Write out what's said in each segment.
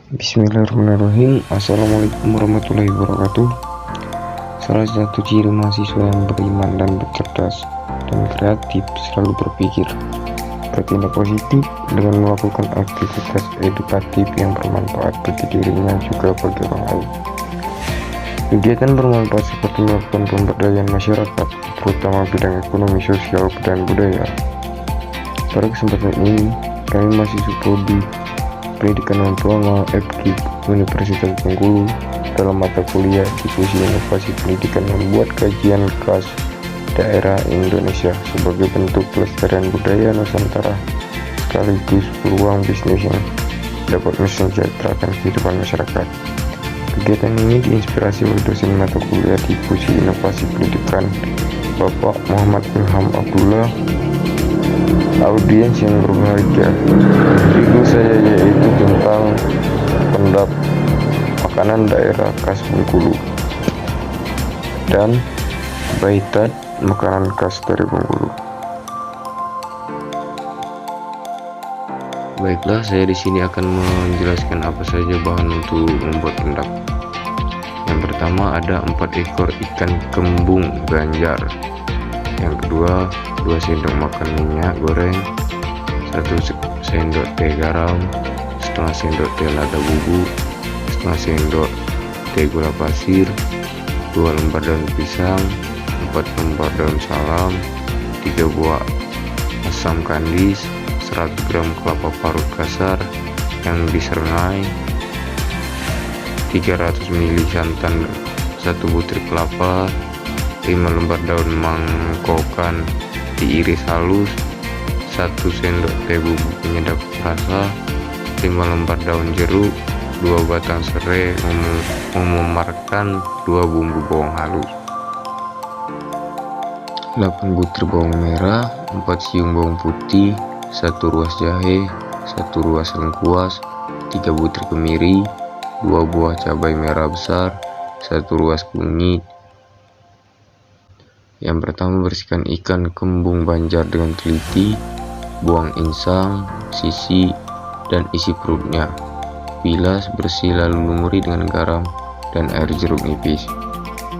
Bismillahirrahmanirrahim. Assalamualaikum warahmatullahi wabarakatuh. Salah satu ciri mahasiswa yang beriman dan cerdas dan kreatif selalu berpikir bertindak positif dengan melakukan aktivitas edukatif yang bermanfaat bagi dirinya juga bagi orang lain. Kegiatan bermanfaat seperti melakukan pemberdayaan masyarakat, terutama bidang ekonomi, sosial, dan budaya. Pada kesempatan ini, kami mahasiswa Prodi Pendidikan Non Formal FKIP Universitas Bengkulu dalam mata kuliah Diskusi Inovasi Pendidikan membuat kajian khas daerah Indonesia sebagai bentuk pelestarian budaya Nusantara sekaligus peluang bisnis yang dapat mensejahterakan kehidupan masyarakat. Kegiatan ini diinspirasi oleh dosen mata kuliah Diskusi Inovasi Pendidikan Bapak Muhammad Ilham Abdullah. Audiens yang berbahagia, review saya yaitu tentang pendap makanan daerah khas Bengkulu dan baitat makanan khas dari Bengkulu. Baiklah, saya di sini akan menjelaskan apa saja bahan untuk membuat pendap. Yang pertama ada 4 ekor ikan kembung Banjar. Yang kedua, 2 sendok makan minyak goreng, 1 sendok teh garam, setengah sendok teh lada bubuk, setengah sendok teh gula pasir, 2 lembar daun pisang, 4 lembar daun salam, 3 buah asam kandis, 100 gram kelapa parut kasar yang diserengai, 300 ml santan, 1 butir kelapa, 5 lembar daun mangkokan diiris halus, 1 sendok teh bubuk penyedap rasa, 5 lembar daun jeruk, 2 batang serai memarkan, 2 bumbu bawang halus, 8 butir bawang merah, 4 siung bawang putih, 1 ruas jahe, 1 ruas lengkuas, 3 butir kemiri, 2 buah cabai merah besar, 1 ruas kunyit. Yang pertama, bersihkan ikan kembung Banjar dengan teliti, buang insang, sisi, dan isi perutnya. Bilas, bersih, lalu lumuri dengan garam dan air jeruk nipis.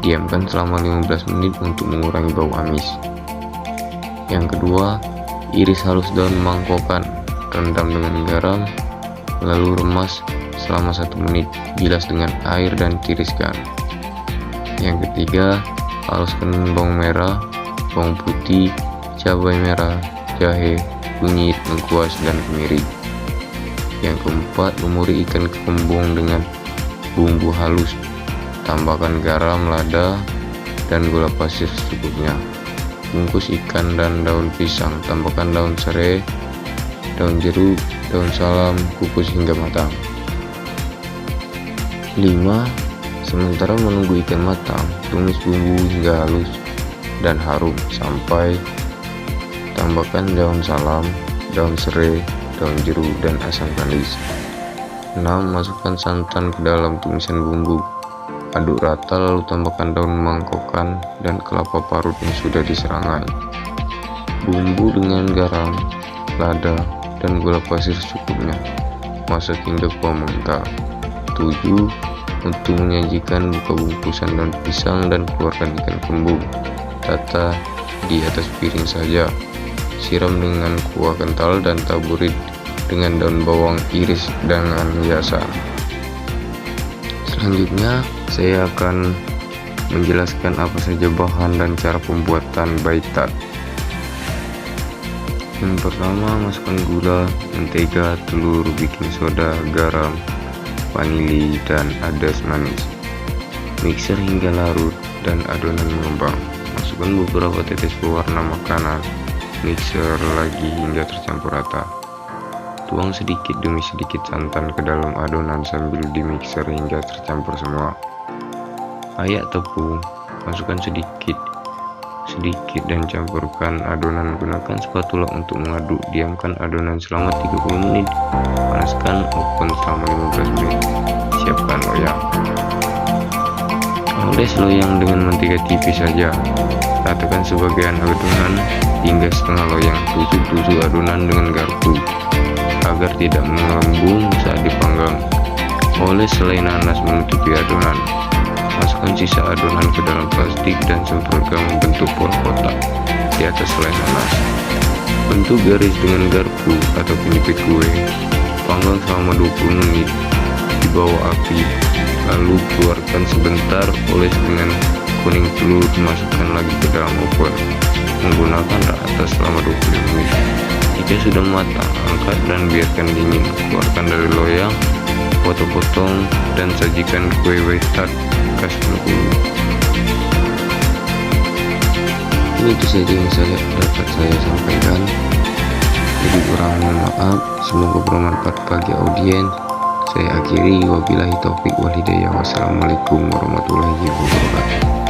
Diamkan selama 15 menit untuk mengurangi bau amis. Yang kedua, iris halus daun mangkokan, rendam dengan garam, lalu remas selama 1 menit, bilas dengan air dan tiriskan. Yang ketiga, haluskan bawang merah, bawang putih, cabai merah, jahe, kunyit, lengkuas, dan kemiri. Yang keempat, lumuri ikan kembung dengan bumbu halus. Tambahkan garam, lada, dan gula pasir secukupnya. Bungkus ikan dan daun pisang, tambahkan daun serai, daun jeruk, daun salam, kukus hingga matang. 5. Sementara menunggu ikan matang, tumis bumbu hingga halus dan harum sampai tambahkan daun salam, daun serai, daun jeruk, dan asam kandis. 6. Masukkan santan ke dalam tumisan bumbu. Aduk rata lalu tambahkan daun mangkokan dan kelapa parut yang sudah diserangai. Bumbu dengan garam, lada, dan gula pasir secukupnya. Masak hingga kuah mengental. 7. Untuk menyajikan, buka bungkusan daun pisang dan keluarkan ikan kembung. Tata di atas piring saja. Siram dengan kuah kental dan taburi dengan daun bawang iris dengan hiasan. Selanjutnya, saya akan menjelaskan apa saja bahan dan cara pembuatan baitat. Yang pertama, masukkan gula, mentega, telur, baking soda, garam, vanili, dan adas manis. Mixer hingga larut dan adonan mengembang. Masukkan beberapa tetes pewarna makanan. Mixer lagi hingga tercampur rata. Tuang sedikit demi sedikit santan ke dalam adonan sambil dimixer hingga tercampur semua. Ayak tepung, masukkan sedikit dan campurkan adonan. Gunakan spatula untuk mengaduk. Diamkan adonan selama 30 menit. Panaskan oven selama 15 menit. Siapkan loyang. Oles loyang dengan mentega tipis saja. Ratakan sebagian adonan hingga setengah loyang. Tusuk adonan dengan garpu agar tidak mengembung saat dipanggang. Oles selai nanas menutupi adonan. Masukkan sisa adonan ke dalam plastik dan semprotkan membentuk pola kotak di atas selai nanas. Bentuk garis dengan garpu atau penyipit kue. Panggang selama 20 menit di bawah api, lalu keluarkan sebentar, oles dengan kuning telur, masukkan lagi ke dalam oven menggunakan rata selama 20 menit. Jika sudah matang, angkat dan biarkan dingin. Keluarkan dari loyang, potong-potong, dan sajikan kue white tart khas Bengkulu. Ini itu saja yang dapat saya sampaikan. Jadi kurang maaf, semoga bermanfaat bagi audiens. Saya akhiri, wabillahi taufik wal hidayah. Wassalamualaikum warahmatullahi wabarakatuh.